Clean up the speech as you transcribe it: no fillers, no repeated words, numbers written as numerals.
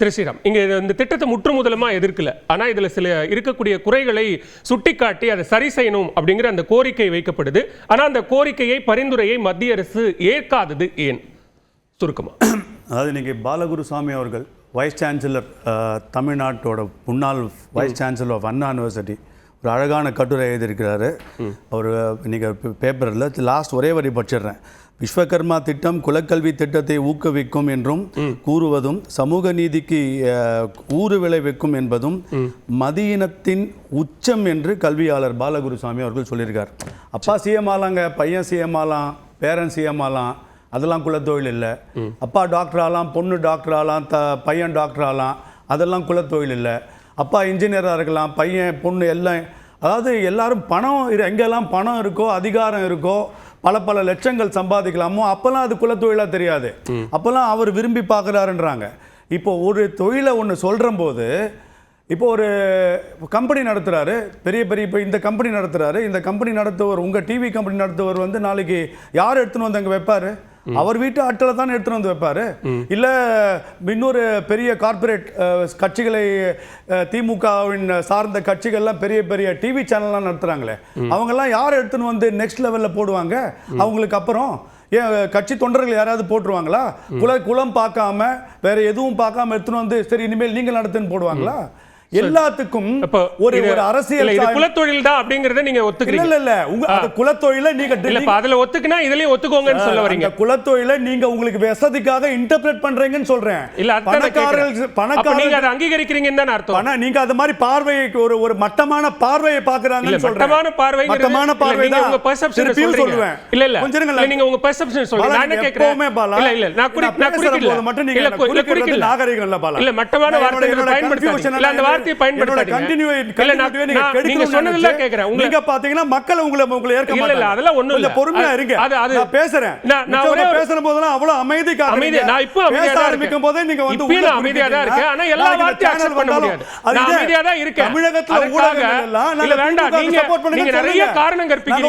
திரு ஸ்ரீராம், இங்க இந்த திட்டத்தை முற்றுமுதலமா எதிர்க்கல. ஆனா இதுல சில இருக்கக்கூடிய குறைகளை சுட்டிக்காட்டி அதை சரி செய்யணும் அப்படிங்கிற அந்த கோரிக்கை வைக்கப்படுது. ஆனா அந்த கோரிக்கையை, பரிந்துரையை மத்திய அரசு ஏற்காதது ஏன்? சுருக்கமா. அதாவது இன்னைக்கு பாலகுருசாமி அவர்கள் வைஸ் சான்சலர், தமிழ்நாட்டோட முன்னாள் vice chancellor of Anna university, ஒரு அழகான கட்டுரை எழுதியிருக்கிறாரு. அவர் இன்னைக்கு பேப்பரில் லாஸ்ட் ஒரே வரி படிச்சிடுறேன். விஸ்வகர்மா திட்டம் குலக்கல்வி திட்டத்தை ஊக்குவிக்கும் என்றும் கூறுவதும், சமூக நீதிக்கு ஊறு விளைவிக்கும் என்பதும் மதியினத்தின் உச்சம் என்று கல்வியாளர் பாலகுருசாமி அவர்கள் சொல்லியிருக்கார். அப்பா சிஎம் ஆலாங்க, பையன் சிஎம் ஆலாம், பேரன் சிஎம் ஆலாம், அதெல்லாம் குலத்தொழில் இல்லை. அப்பா டாக்டர் ஆகலாம், பொண்ணு டாக்டர் ஆகலாம், பையன் டாக்டர் ஆகலாம், அதெல்லாம் குலத்தொழில் இல்லை. அப்பா இன்ஜினியராக இருக்கலாம், பையன் பொண்ணு எல்லாம், அதாவது எல்லாரும் பணம் எங்கெல்லாம் பணம் இருக்கோ, அதிகாரம் இருக்கோ, பல லட்சங்கள் சம்பாதிக்கலாமோ, அப்போல்லாம் அது குலத்தொழிலாக தெரியாது. அப்போல்லாம் அவர் விரும்பி பார்க்குறாருன்றாங்க. இப்போ ஒரு தொழிலை ஒன்று சொல்கிற போது, இப்போ ஒரு கம்பெனி நடத்துகிறாரு, பெரிய இப்போ இந்த கம்பெனி நடத்துகிறாரு. இந்த கம்பெனி நடத்துவர், உங்கள் டிவி கம்பெனி நடத்துவர் வந்து நாளைக்கு யார் எடுத்துன்னு வந்து அங்கே வைப்பார்? அவர் வீட்டு ஆட்களை தான் எடுத்துன்னு வந்து வைப்பார். இல்லை இன்னொரு பெரிய கார்பரேட் கட்சிகளை, திமுகவின் சார்ந்த கட்சிகள்லாம் பெரிய டிவி சேனல்லாம் நடத்துகிறாங்களே, அவங்கெல்லாம் யார் எடுத்துன்னு வந்து நெக்ஸ்ட் லெவலில் போடுவாங்க? அவங்களுக்கு அப்புறம் ஏன் கட்சி தொண்டர்கள் யாராவது போட்டுருவாங்களா? குலம் பார்க்காம வேற எதுவும் பார்க்காம எடுத்துன்னு வந்து சரி இனிமேல் நீங்கள் நடத்துன்னு போடுவாங்களா? எல்லாத்துக்கும் ஒரு அரசியல் குலத்தொழில் தான் அப்படிங்கறத நீங்க ஒத்துக்கிறீங்க? இல்ல உங்க குலத்தொழிலை நீங்க அதுல ஒத்துக்கினா இதுலயும் ஒத்துக்கோங்கன்னு சொல்ல வரீங்க. குலத்தொழிலை நீங்க உங்களுக்கு வசதிக்காக இன்டர்பிரேட் பண்றீங்கன்னு சொல்றேன். இல்ல பணக்காரர்கள் நீங்க அதை அங்கீகரிக்கிறீங்கன்னு தான் அர்த்தம். நீங்க அது மாதிரி பார்வையை ஒரு மட்டமான பார்வையை பாக்குறாங்கன்னு சொல்றேன். மட்டமான பார்வை தான் உங்க பெர்செப்ஷன் சொல்றேன். இல்ல நீங்க உங்க பெர்செப்ஷன் சொல்றீங்க. நான் என்ன கேக்குறேன்? இல்ல நான் குறிக்கல மட்டும் நீங்க குறிக்கல நாகரிகம் இல்ல பாலா. இல்ல மட்டமான வார்த்தைகளை பயன்படுத்தாதீங்க. இல்ல அந்த வார்த்தையை பயன்படுத்தாதீங்க. நீங்க சொன்னதெல்ல கேக்குறேன். நீங்க பாத்தீங்கன்னா மக்கள் உங்களை ஏற்க மாட்டாங்க. இல்ல அதெல்லாம் ஒண்ணும் இல்ல. பொறுமையா இருங்க. நான் பேசுறேன். நான் ஒரே பேசுற போதெல்லாம் அவ்வளவு அமைதியா நான் இப்போ அமைதியா ஆரம்பிக்கும் போதே நீங்க வந்து உள்ள அமைதியா தான் இருக்கேன். ஆனா எல்லா வார்த்தையும் அக்செப்ட் பண்ண முடியாது. நான் அமைதியா தான் இருக்கேன். தமிழகத்துல ஊடகங்கள் எல்லாம் இல்ல வேண்டாம். நீங்க நிறைய காரணம் கற்பிக்கிறீங்க.